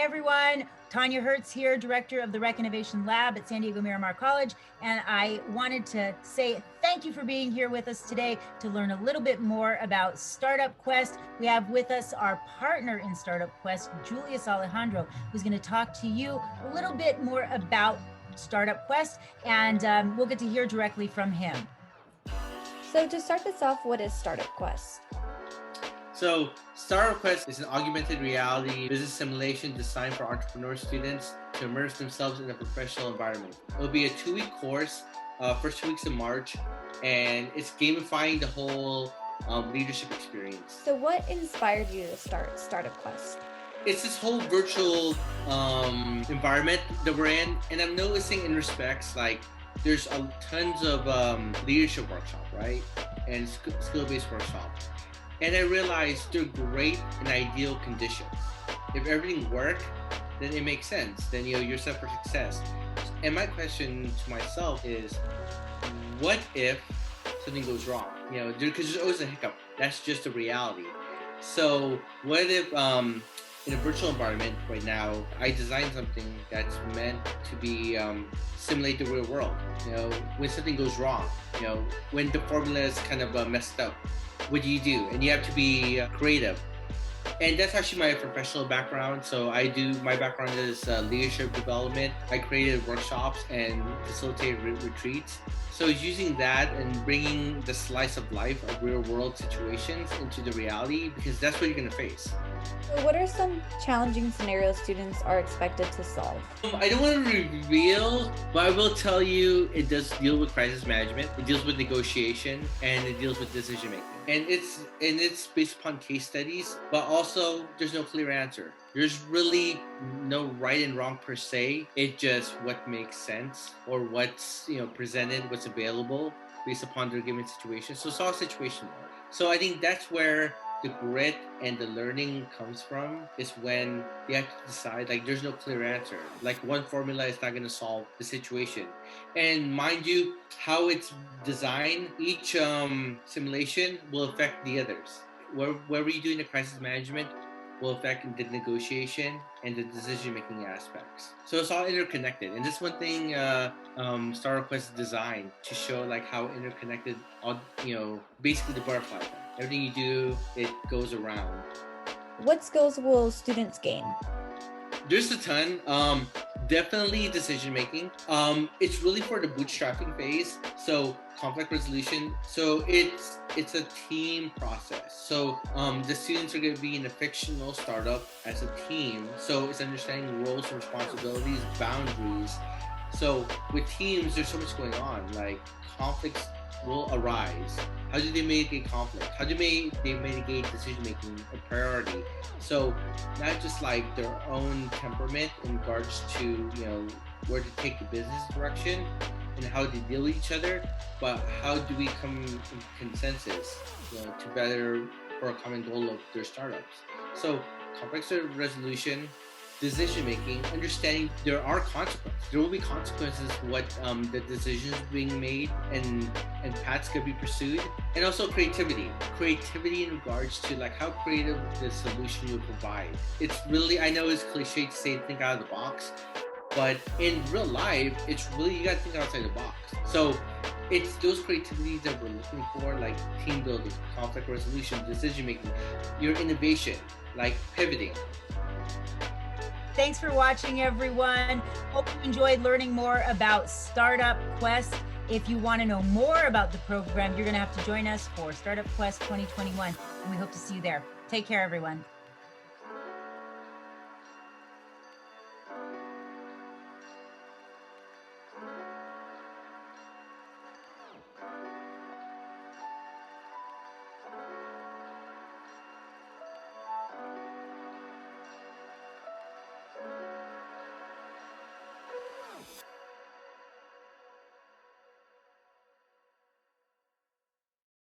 everyone. Tanya Hertz here, Director of the Rec Innovation Lab at San Diego Miramar College. And I wanted to say thank you for being here with us today to learn a little bit more about Startup Quest. We have with us our partner in Startup Quest, Julius Alejandro, who's going to talk to you a little bit more about Startup Quest, and we'll get to hear directly from him. So to start this off, what is Startup Quest? So Startup Quest is an augmented reality business simulation designed for entrepreneur students to immerse themselves in a professional environment. It'll be a 2-week course, first 2 weeks of March, and it's gamifying the whole leadership experience. So what inspired you to start Startup Quest? It's this whole virtual environment that we're in, and I'm noticing in respects like there's tons of leadership workshop, right? And skill-based workshop. And I realized they're great in ideal conditions. If everything works, then it makes sense. Then you're set for success. And my question to myself is, what if something goes wrong? Because there's always a hiccup. That's just a reality. So what if in a virtual environment right now, I designed something that's meant to be simulate the real world. When something goes wrong, when the formula is kind of messed up, what do you do? And you have to be creative. And that's actually my professional background. So my background is leadership development. I created workshops and facilitated retreats. So using that and bringing the slice of life of real world situations into the reality, because that's what you're going to face. So what are some challenging scenarios students are expected to solve? I don't want to reveal, but I will tell you it does deal with crisis management. It deals with negotiation, and it deals with decision making. And it's based upon case studies, but also there's no clear answer. There's really no right and wrong per se. It's just what makes sense or what's presented, what's available based upon their given situation. So it's all situational. So I think that's where the grit and the learning comes from, is when you have to decide, like, there's no clear answer. Like, one formula is not going to solve the situation. And mind you, how it's designed, each simulation will affect the others. Wherever you do in the crisis management will affect the negotiation and the decision-making aspects. So it's all interconnected. And this one thing Startup Quest is designed to show, like, how interconnected, basically the butterfly effect. Everything you do, it goes around. What skills will students gain? There's a ton. Definitely decision making. It's really for the bootstrapping phase. So conflict resolution. So it's a team process. So the students are going to be in a fictional startup as a team. So it's understanding roles and responsibilities, boundaries. So with teams, there's so much going on. Like, conflicts will arise. How do they mitigate conflict? How do they mitigate decision-making a priority? So not just like their own temperament in regards to, where to take the business direction and how to deal with each other, but how do we come in consensus, to better for a common goal of their startups. So conflict resolution, decision-making, understanding there are consequences. There will be consequences to what the decisions being made and paths could be pursued. And also creativity. Creativity in regards to, like, how creative the solution you provide. It's really, I know it's cliche to say think out of the box, but in real life, it's really, you gotta think outside the box. So it's those creativities that we're looking for, like team building, conflict resolution, decision-making, your innovation, like pivoting. Thanks for watching, everyone. Hope you enjoyed learning more about Startup Quest. If you want to know more about the program, you're going to have to join us for Startup Quest 2021, and we hope to see you there. Take care, everyone.